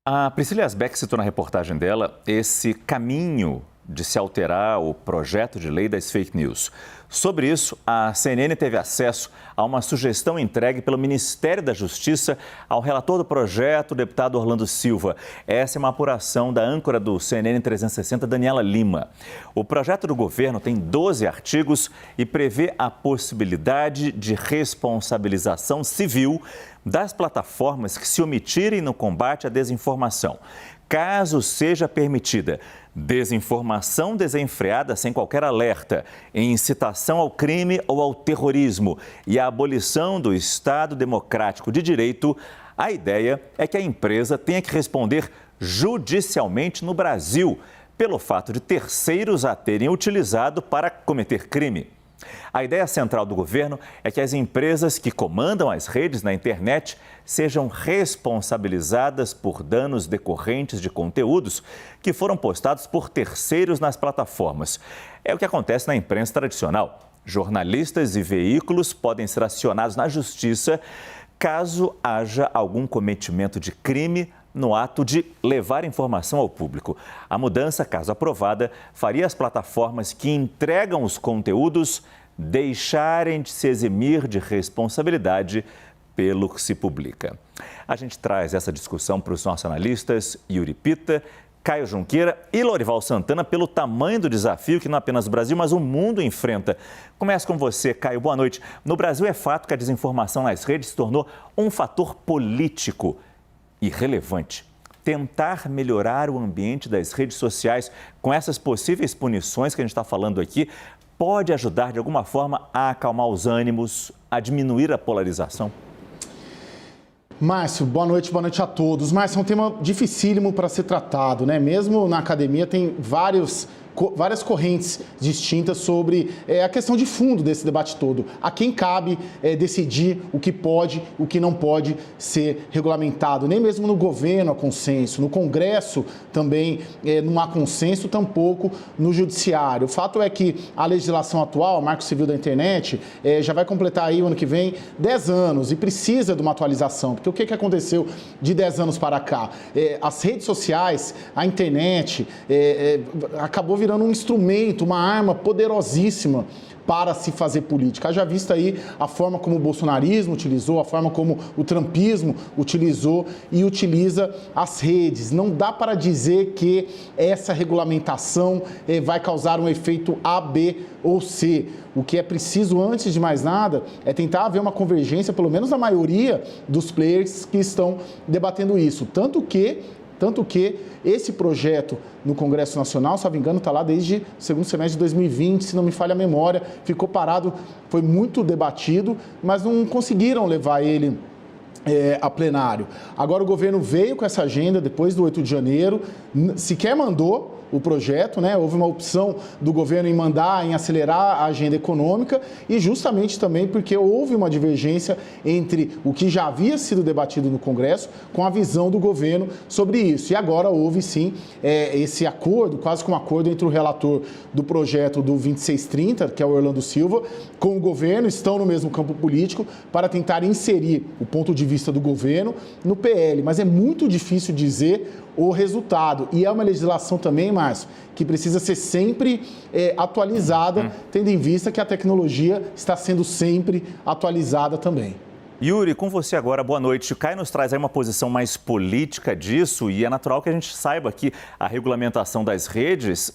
A Priscila Asbeck citou na reportagem dela esse caminho de se alterar o projeto de lei das fake news. Sobre isso, a CNN teve acesso a uma sugestão entregue pelo Ministério da Justiça ao relator do projeto, o deputado Orlando Silva. Essa é uma apuração da âncora do CNN 360, Daniela Lima. O projeto do governo tem 12 artigos e prevê a possibilidade de responsabilização civil das plataformas que se omitirem no combate à desinformação, caso seja permitida desinformação desenfreada sem qualquer alerta, incitação ao crime ou ao terrorismo e a abolição do Estado Democrático de Direito. A ideia é que a empresa tenha que responder judicialmente no Brasil pelo fato de terceiros a terem utilizado para cometer crime. A ideia central do governo é que as empresas que comandam as redes na internet sejam responsabilizadas por danos decorrentes de conteúdos que foram postados por terceiros nas plataformas. É o que acontece na imprensa tradicional. Jornalistas e veículos podem ser acionados na justiça caso haja algum cometimento de crime no ato de levar informação ao público. A mudança, caso aprovada, faria as plataformas que entregam os conteúdos deixarem de se eximir de responsabilidade pelo que se publica. A gente traz essa discussão para os nossos analistas Yuri Pita, Caio Junqueira e Lorival Santana pelo tamanho do desafio que não apenas o Brasil, mas o mundo enfrenta. Começo com você, Caio. Boa noite. No Brasil é fato que a desinformação nas redes se tornou um fator político irrelevante. Tentar melhorar o ambiente das redes sociais com essas possíveis punições que a gente está falando aqui pode ajudar de alguma forma a acalmar os ânimos, a diminuir a polarização? Márcio, boa noite a todos. Márcio, é um tema dificílimo para ser tratado, né? Mesmo na academia tem várias correntes distintas sobre a questão de fundo desse debate todo. A quem cabe decidir o que pode, o que não pode ser regulamentado. Nem mesmo no governo há consenso, no Congresso também não há consenso, tampouco no Judiciário. O fato é que a legislação atual, o Marco Civil da Internet, já vai completar aí o ano que vem 10 anos e precisa de uma atualização. Porque o que aconteceu de 10 anos para cá? As redes sociais, a internet, acabou virando um instrumento, uma arma poderosíssima para se fazer política. Haja vista aí a forma como o bolsonarismo utilizou, a forma como o trumpismo utilizou e utiliza as redes. Não dá para dizer que essa regulamentação vai causar um efeito A, B ou C. O que é preciso, antes de mais nada, é tentar haver uma convergência, pelo menos da maioria dos players que estão debatendo isso. Tanto que esse projeto no Congresso Nacional, se não me engano, está lá desde o segundo semestre de 2020, se não me falha a memória, ficou parado, foi muito debatido, mas não conseguiram levar ele a plenário. Agora o governo veio com essa agenda depois do 8 de janeiro, sequer mandou o projeto, né? Houve uma opção do governo em mandar, em acelerar a agenda econômica e justamente também porque houve uma divergência entre o que já havia sido debatido no Congresso com a visão do governo sobre isso. E agora houve sim esse acordo, quase que um acordo entre o relator do projeto do 2630, que é o Orlando Silva, com o governo, estão no mesmo campo político para tentar inserir o ponto de vista do governo no PL. Mas é muito difícil dizer o resultado. E é uma legislação também, Márcio, que precisa ser sempre atualizada, tendo em vista que a tecnologia está sendo sempre atualizada também. Yuri, com você agora, boa noite. O Caio nos traz aí uma posição mais política disso e é natural que a gente saiba que a regulamentação das redes,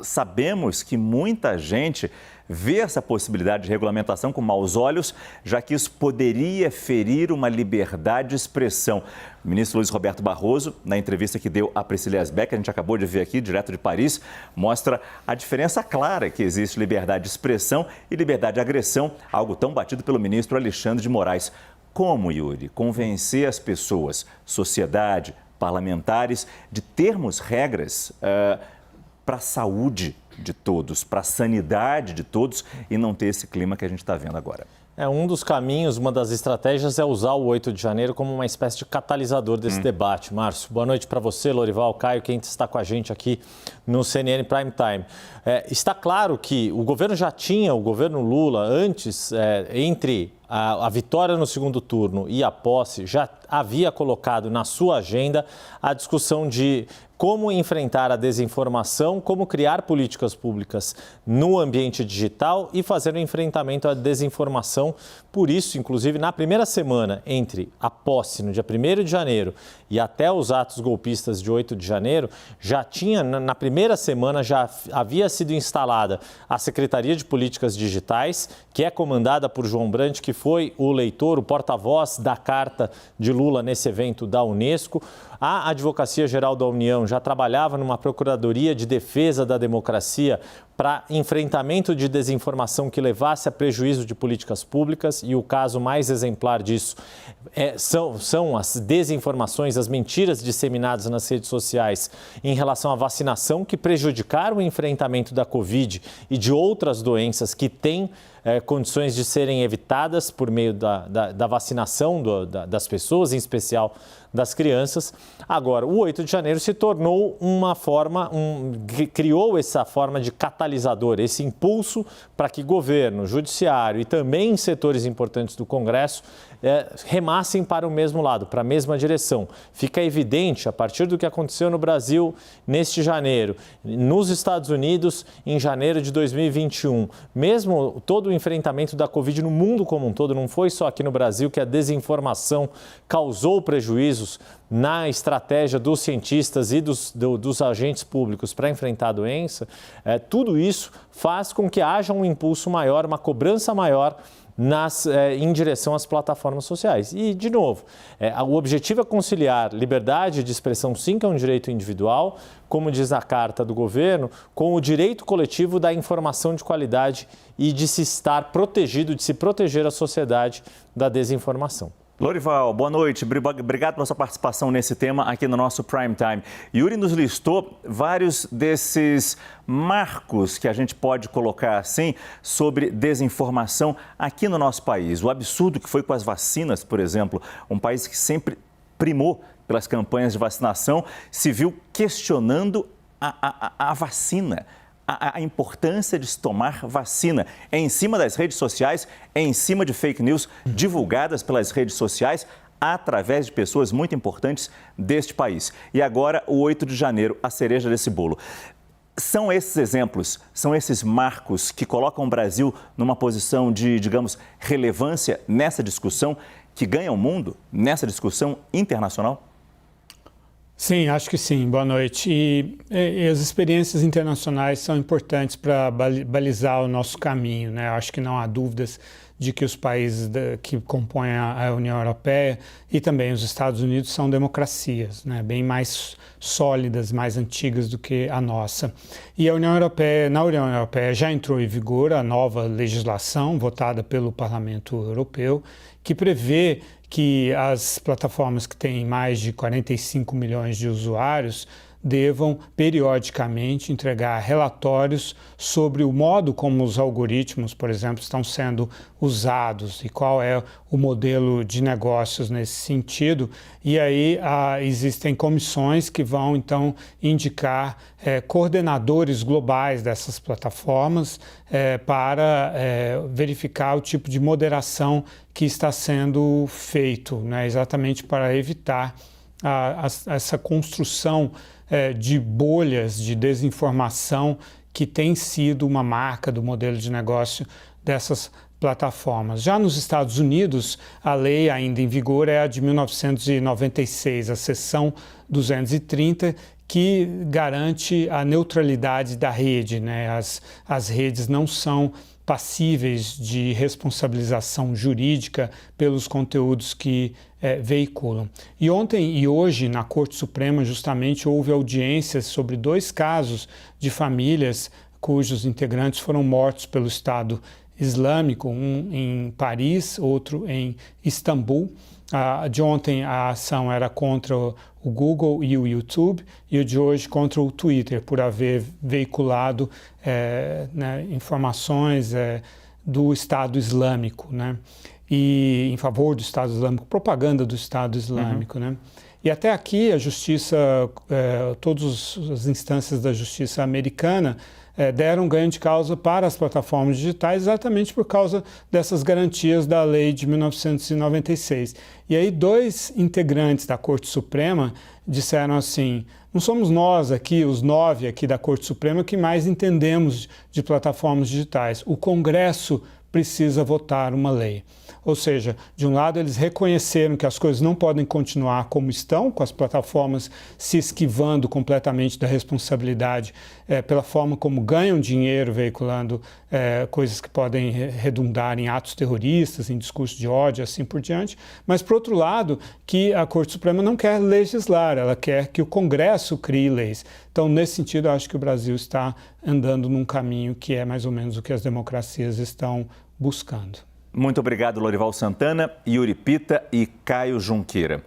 sabemos que muita gente vê essa possibilidade de regulamentação com maus olhos, já que isso poderia ferir uma liberdade de expressão. O ministro Luiz Roberto Barroso, na entrevista que deu a Priscila Asbeck, a gente acabou de ver aqui, direto de Paris, mostra a diferença clara que existe liberdade de expressão e liberdade de agressão, algo tão batido pelo ministro Alexandre de Moraes. Como, Yuri, convencer as pessoas, sociedade, parlamentares, de termos regras para a saúde de todos, para a sanidade de todos e não ter esse clima que a gente está vendo agora? Um dos caminhos, uma das estratégias é usar o 8 de janeiro como uma espécie de catalisador desse debate. Márcio, boa noite para você, Lorival, Caio, quem está com a gente aqui no CNN Prime Time. Está claro que o governo já tinha, o governo Lula, antes, entre a vitória no segundo turno e a posse, já havia colocado na sua agenda a discussão de como enfrentar a desinformação, como criar políticas públicas no ambiente digital e fazer o enfrentamento à desinformação. Por isso, inclusive, na primeira semana entre a posse, no dia 1º de janeiro, e até os atos golpistas de 8 de janeiro, já tinha, na primeira semana, já havia sido instalada a Secretaria de Políticas Digitais, que é comandada por João Brandt, que foi o leitor, o porta-voz da carta de Lula nesse evento da Unesco. A Advocacia Geral da União já trabalhava numa Procuradoria de Defesa da Democracia para enfrentamento de desinformação que levasse a prejuízo de políticas públicas, e o caso mais exemplar disso são as desinformações, as mentiras disseminadas nas redes sociais em relação à vacinação, que prejudicaram o enfrentamento da Covid e de outras doenças que têm condições de serem evitadas por meio da vacinação das pessoas, em especial das crianças. Agora, o 8 de janeiro se tornou uma forma, criou essa forma de catalisador, esse impulso para que governo, judiciário e também setores importantes do Congresso remassem para o mesmo lado, para a mesma direção. Fica evidente, a partir do que aconteceu no Brasil neste janeiro, nos Estados Unidos em janeiro de 2021, mesmo todo o enfrentamento da Covid no mundo como um todo, não foi só aqui no Brasil que a desinformação causou prejuízos na estratégia dos cientistas e dos agentes públicos para enfrentar a doença. Tudo isso faz com que haja um impulso maior, uma cobrança maior em direção às plataformas sociais. E, de novo, o objetivo é conciliar liberdade de expressão, sim, que é um direito individual, como diz a carta do governo, com o direito coletivo da informação de qualidade e de se estar protegido, de se proteger a sociedade da desinformação. Lorival, boa noite. Obrigado pela sua participação nesse tema aqui no nosso Prime Time. Yuri nos listou vários desses marcos que a gente pode colocar assim sobre desinformação aqui no nosso país. O absurdo que foi com as vacinas, por exemplo, um país que sempre primou pelas campanhas de vacinação, se viu questionando a vacina. A importância de se tomar vacina em cima das redes sociais, em cima de fake news divulgadas pelas redes sociais através de pessoas muito importantes deste país. E agora, o 8 de janeiro, a cereja desse bolo. São esses exemplos, são esses marcos que colocam o Brasil numa posição de, digamos, relevância nessa discussão que ganha o mundo, nessa discussão internacional? Sim, acho que sim. Boa noite. E as experiências internacionais são importantes para balizar o nosso caminho, né? Acho que não há dúvidas de que os países que compõem a União Europeia e também os Estados Unidos são democracias, né? Bem mais sólidas, mais antigas do que a nossa. E na União Europeia já entrou em vigor a nova legislação votada pelo Parlamento Europeu, que prevê que as plataformas que têm mais de 45 milhões de usuários devam periodicamente entregar relatórios sobre o modo como os algoritmos, por exemplo, estão sendo usados e qual é o modelo de negócios nesse sentido. E aí existem comissões que vão, então, indicar coordenadores globais dessas plataformas para verificar o tipo de moderação que está sendo feito, né, exatamente para evitar essa construção de bolhas de desinformação que tem sido uma marca do modelo de negócio dessas plataformas. Já nos Estados Unidos, a lei ainda em vigor é a de 1996, a seção 230, que garante a neutralidade da rede, né? As redes não são passíveis de responsabilização jurídica pelos conteúdos que veiculam. E ontem e hoje, na Corte Suprema, justamente houve audiências sobre 2 casos de famílias cujos integrantes foram mortos pelo Estado Islâmico, um em Paris, outro em Istambul. De ontem a ação era contra o Google e o YouTube, e o de hoje contra o Twitter, por haver veiculado informações do Estado Islâmico, né? E em favor do Estado Islâmico, propaganda do Estado Islâmico, né? E até aqui a justiça, todas as instâncias da justiça americana deram ganho de causa para as plataformas digitais exatamente por causa dessas garantias da lei de 1996. E aí 2 integrantes da Corte Suprema disseram assim: não somos nós aqui, os 9 aqui da Corte Suprema, que mais entendemos de plataformas digitais. O Congresso precisa votar uma lei. Ou seja, de um lado eles reconheceram que as coisas não podem continuar como estão, com as plataformas se esquivando completamente da responsabilidade pela forma como ganham dinheiro veiculando coisas que podem redundar em atos terroristas, em discurso de ódio, assim por diante. Mas, por outro lado, que a Corte Suprema não quer legislar, ela quer que o Congresso crie leis. Então, nesse sentido, eu acho que o Brasil está andando num caminho que é mais ou menos o que as democracias estão buscando. Muito obrigado, Lorival Santana, Yuri Pita e Caio Junqueira.